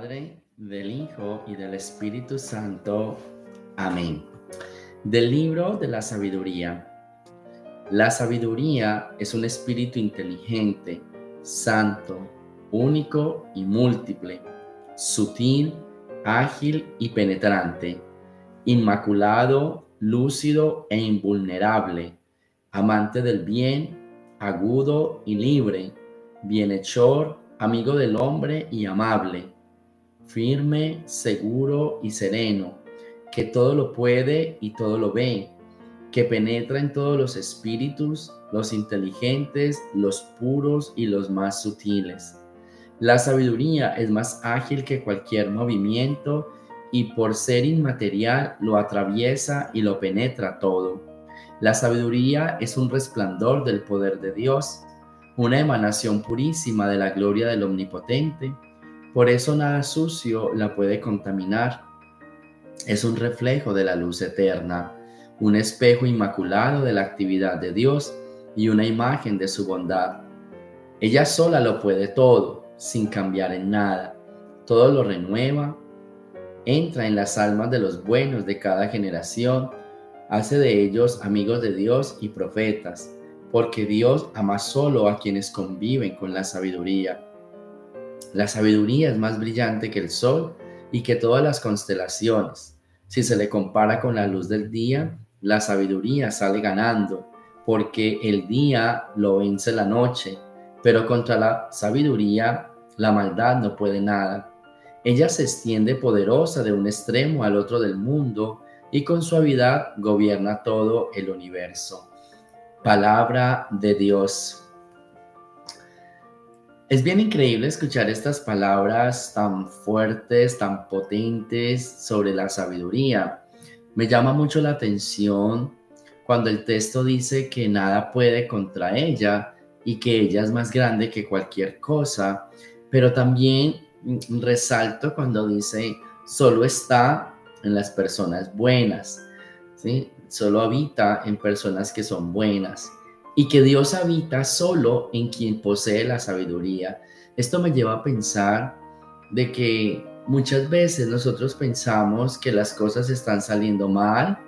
Padre, del Hijo y del Espíritu Santo. Amén. Del libro de la sabiduría. La sabiduría es un espíritu inteligente, santo, único y múltiple, sutil, ágil y penetrante, inmaculado, lúcido e invulnerable, amante del bien, agudo y libre, bienhechor, amigo del hombre y amable, firme, seguro y sereno, que todo lo puede y todo lo ve, que penetra en todos los espíritus, los inteligentes, los puros y los más sutiles. La sabiduría es más ágil que cualquier movimiento y por ser inmaterial lo atraviesa y lo penetra todo. La sabiduría es un resplandor del poder de Dios, una emanación purísima de la gloria del Omnipotente. Por eso nada sucio la puede contaminar. Es un reflejo de la luz eterna, un espejo inmaculado de la actividad de Dios y una imagen de su bondad. Ella sola lo puede todo, sin cambiar en nada. Todo lo renueva, entra en las almas de los buenos de cada generación, hace de ellos amigos de Dios y profetas, porque Dios ama solo a quienes conviven con la sabiduría. La sabiduría es más brillante que el sol y que todas las constelaciones. Si se le compara con la luz del día, la sabiduría sale ganando, porque el día lo vence la noche, pero contra la sabiduría la maldad no puede nada. Ella se extiende poderosa de un extremo al otro del mundo y con suavidad gobierna todo el universo. Palabra de Dios. Es bien increíble escuchar estas palabras tan fuertes, tan potentes sobre la sabiduría. Me llama mucho la atención cuando el texto dice que nada puede contra ella y que ella es más grande que cualquier cosa, pero también resalto cuando dice solo está en las personas buenas, ¿sí? Solo habita en personas que son buenas y que Dios habita solo en quien posee la sabiduría. Esto me lleva a pensar de que muchas veces nosotros pensamos que las cosas están saliendo mal,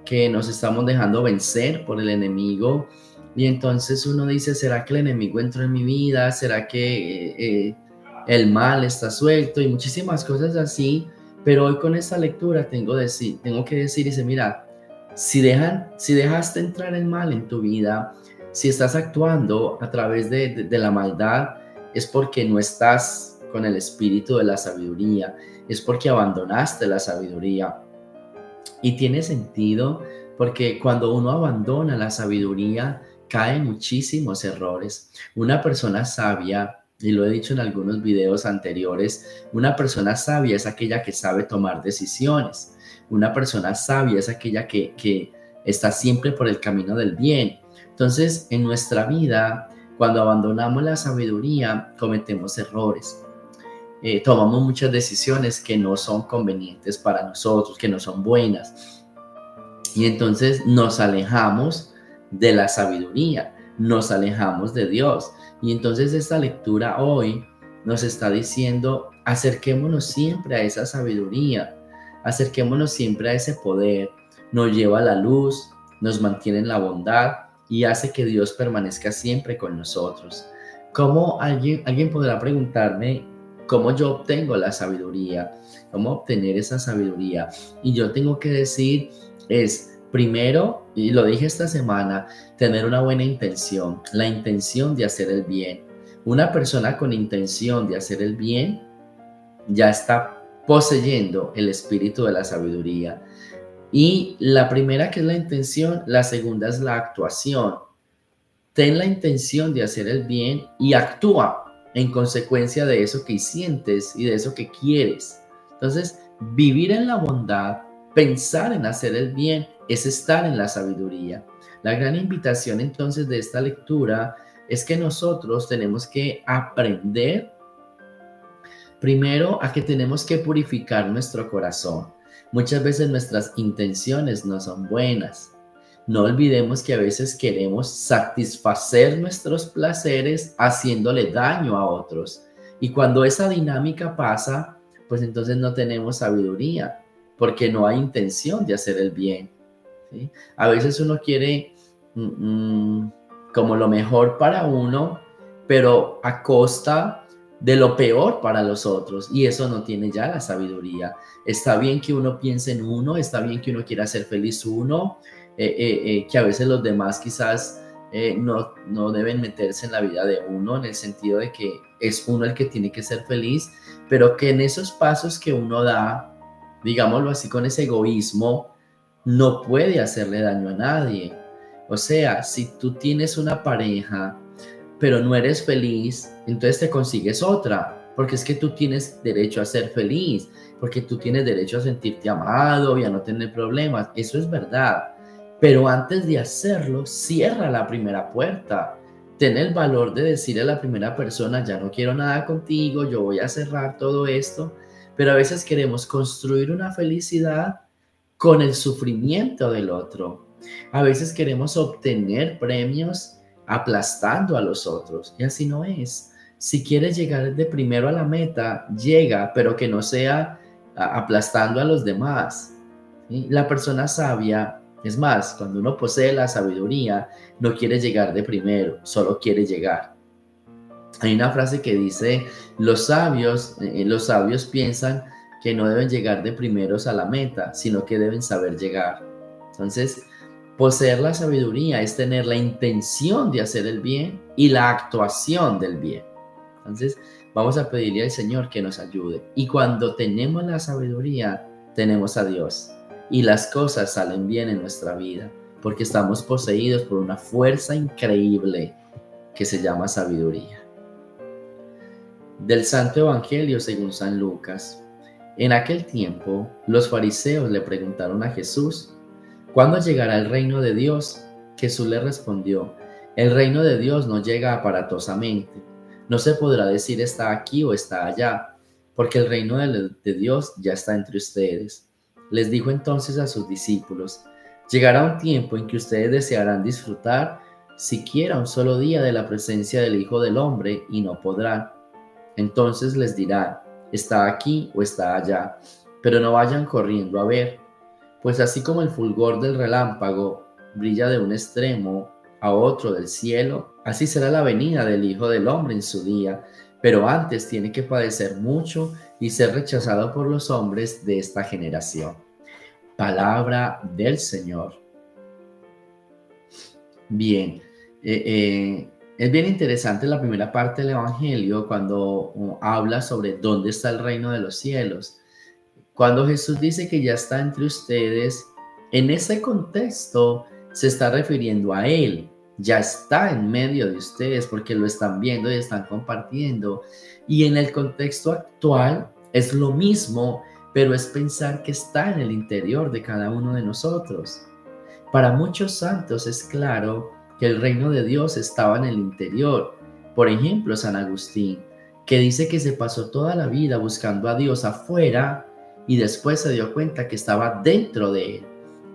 que nos estamos dejando vencer por el enemigo y entonces uno dice, ¿será que el enemigo entró en mi vida? ¿Será que el mal está suelto? Y muchísimas cosas así, pero hoy con esta lectura tengo que decir, dice, mira, si dejaste entrar el mal en tu vida, si estás actuando a través de la maldad, es porque no estás con el espíritu de la sabiduría, es porque abandonaste la sabiduría. Y tiene sentido porque cuando uno abandona la sabiduría, cae en muchísimos errores. Una persona sabia, y lo he dicho en algunos videos anteriores, una persona sabia es aquella que sabe tomar decisiones. Una persona sabia es aquella que está siempre por el camino del bien. Entonces, en nuestra vida, cuando abandonamos la sabiduría, cometemos errores. Tomamos muchas decisiones que no son convenientes para nosotros, que no son buenas. Y entonces nos alejamos de la sabiduría, nos alejamos de Dios. Y entonces esta lectura hoy nos está diciendo, acerquémonos siempre a esa sabiduría, acerquémonos siempre a ese poder. Nos lleva a la luz, nos mantiene en la bondad y hace que Dios permanezca siempre con nosotros. ¿Cómo alguien podrá preguntarme cómo yo obtengo la sabiduría? ¿Cómo obtener esa sabiduría? Y yo tengo que decir, es primero, y lo dije esta semana, tener una buena intención, la intención de hacer el bien. Una persona con intención de hacer el bien ya está poseyendo el espíritu de la sabiduría. Y la primera, que es la intención, la segunda es la actuación. Ten la intención de hacer el bien y actúa en consecuencia de eso que sientes y de eso que quieres. Entonces, vivir en la bondad, pensar en hacer el bien, es estar en la sabiduría. La gran invitación entonces de esta lectura es que nosotros tenemos que aprender primero a que tenemos que purificar nuestro corazón. Muchas veces nuestras intenciones no son buenas. No olvidemos que a veces queremos satisfacer nuestros placeres haciéndole daño a otros. Y cuando esa dinámica pasa, pues entonces no tenemos sabiduría, porque no hay intención de hacer el bien, ¿sí? A veces uno quiere como lo mejor para uno, pero a costa de lo peor para los otros, y eso no tiene ya la sabiduría. Está bien que uno piense en uno, está bien que uno quiera hacer feliz uno, que a veces los demás quizás no deben meterse en la vida de uno, en el sentido de que es uno el que tiene que ser feliz, pero que en esos pasos que uno da, digámoslo así, con ese egoísmo, no puede hacerle daño a nadie. O sea, si tú tienes una pareja, pero no eres feliz, entonces te consigues otra, porque es que tú tienes derecho a ser feliz, porque tú tienes derecho a sentirte amado y a no tener problemas. Eso es verdad. Pero antes de hacerlo, cierra la primera puerta. Ten el valor de decirle a la primera persona, ya no quiero nada contigo, yo voy a cerrar todo esto. Pero a veces queremos construir una felicidad con el sufrimiento del otro. A veces queremos obtener premios aplastando a los otros, y así no es. Si quieres llegar de primero a la meta, llega, pero que no sea aplastando a los demás, ¿sí? La persona sabia, es más, cuando uno posee la sabiduría, no quiere llegar de primero, solo quiere llegar. Hay una frase que dice, los sabios piensan que no deben llegar de primeros a la meta, sino que deben saber llegar. Entonces, poseer la sabiduría es tener la intención de hacer el bien y la actuación del bien. Entonces, vamos a pedirle al Señor que nos ayude. Y cuando tenemos la sabiduría, tenemos a Dios. Y las cosas salen bien en nuestra vida, porque estamos poseídos por una fuerza increíble que se llama sabiduría. Del Santo Evangelio según San Lucas. En aquel tiempo, los fariseos le preguntaron a Jesús, ¿cuándo llegará el reino de Dios? Jesús le respondió, el reino de Dios no llega aparatosamente. No se podrá decir está aquí o está allá, porque el reino de Dios ya está entre ustedes. Les dijo entonces a sus discípulos, llegará un tiempo en que ustedes desearán disfrutar siquiera un solo día de la presencia del Hijo del Hombre y no podrán. Entonces les dirán, está aquí o está allá, pero no vayan corriendo a ver, pues así como el fulgor del relámpago brilla de un extremo a otro del cielo, así será la venida del Hijo del Hombre en su día, pero antes tiene que padecer mucho y ser rechazado por los hombres de esta generación. Palabra del Señor. Bien, es bien interesante la primera parte del Evangelio cuando habla sobre dónde está el reino de los cielos. Cuando Jesús dice que ya está entre ustedes, en ese contexto se está refiriendo a Él. Ya está en medio de ustedes porque lo están viendo y están compartiendo. Y en el contexto actual es lo mismo, pero es pensar que está en el interior de cada uno de nosotros. Para muchos santos es claro que el reino de Dios estaba en el interior. Por ejemplo, San Agustín, que dice que se pasó toda la vida buscando a Dios afuera y después se dio cuenta que estaba dentro de él.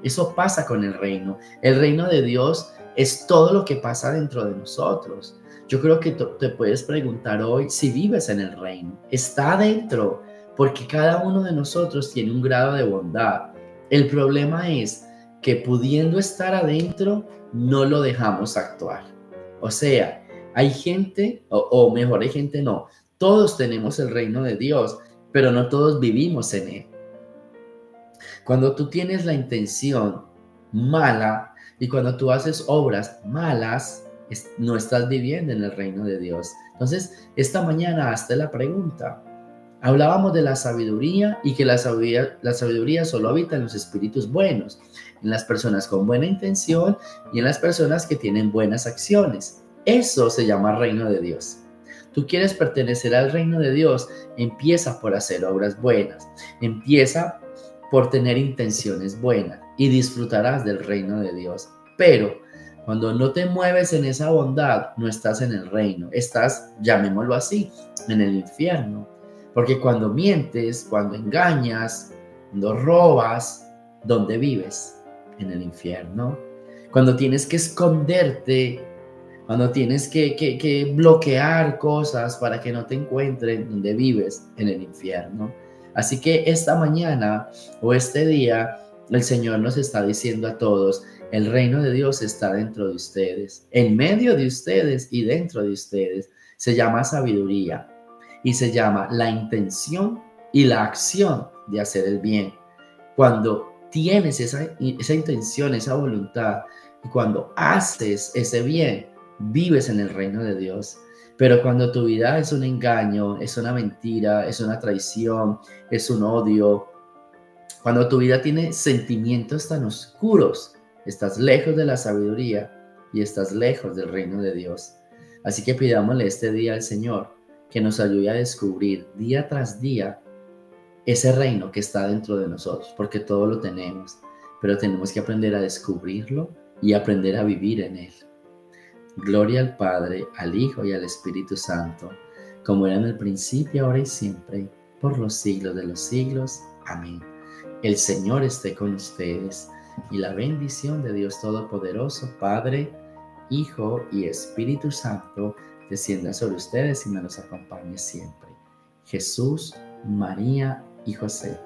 Eso pasa con el reino. El reino de Dios es todo lo que pasa dentro de nosotros. Yo creo que te puedes preguntar hoy si vives en el reino. Está adentro, porque cada uno de nosotros tiene un grado de bondad. El problema es que pudiendo estar adentro, no lo dejamos actuar. O sea, hay gente, o mejor hay gente no, todos tenemos el reino de Dios, pero no todos vivimos en él. Cuando tú tienes la intención mala y cuando tú haces obras malas, no estás viviendo en el reino de Dios. Entonces, esta mañana hazte la pregunta. Hablábamos de la sabiduría y que la sabiduría solo habita en los espíritus buenos, en las personas con buena intención y en las personas que tienen buenas acciones. Eso se llama reino de Dios. Tú quieres pertenecer al reino de Dios, empieza por hacer obras buenas, empieza por tener intenciones buenas y disfrutarás del reino de Dios. Pero cuando no te mueves en esa bondad, no estás en el reino, estás, llamémoslo así, en el infierno. Porque cuando mientes, cuando engañas, cuando robas, ¿dónde vives? En el infierno. Cuando tienes que esconderte, cuando tienes que bloquear cosas para que no te encuentren, ¿dónde vives? En el infierno. Así que esta mañana o este día, el Señor nos está diciendo a todos, el reino de Dios está dentro de ustedes, en medio de ustedes y dentro de ustedes. Se llama sabiduría y se llama la intención y la acción de hacer el bien. Cuando tienes esa intención, esa voluntad, y cuando haces ese bien, vives en el reino de Dios. Pero cuando tu vida es un engaño, es una mentira, es una traición, es un odio, cuando tu vida tiene sentimientos tan oscuros, estás lejos de la sabiduría y estás lejos del reino de Dios. Así que pidámosle este día al Señor que nos ayude a descubrir día tras día ese reino que está dentro de nosotros, porque todo lo tenemos, pero tenemos que aprender a descubrirlo y aprender a vivir en él. Gloria al Padre, al Hijo y al Espíritu Santo, como era en el principio, ahora y siempre, por los siglos de los siglos. Amén. El Señor esté con ustedes y la bendición de Dios Todopoderoso, Padre, Hijo y Espíritu Santo, descienda sobre ustedes y me los acompañe siempre. Jesús, María y José,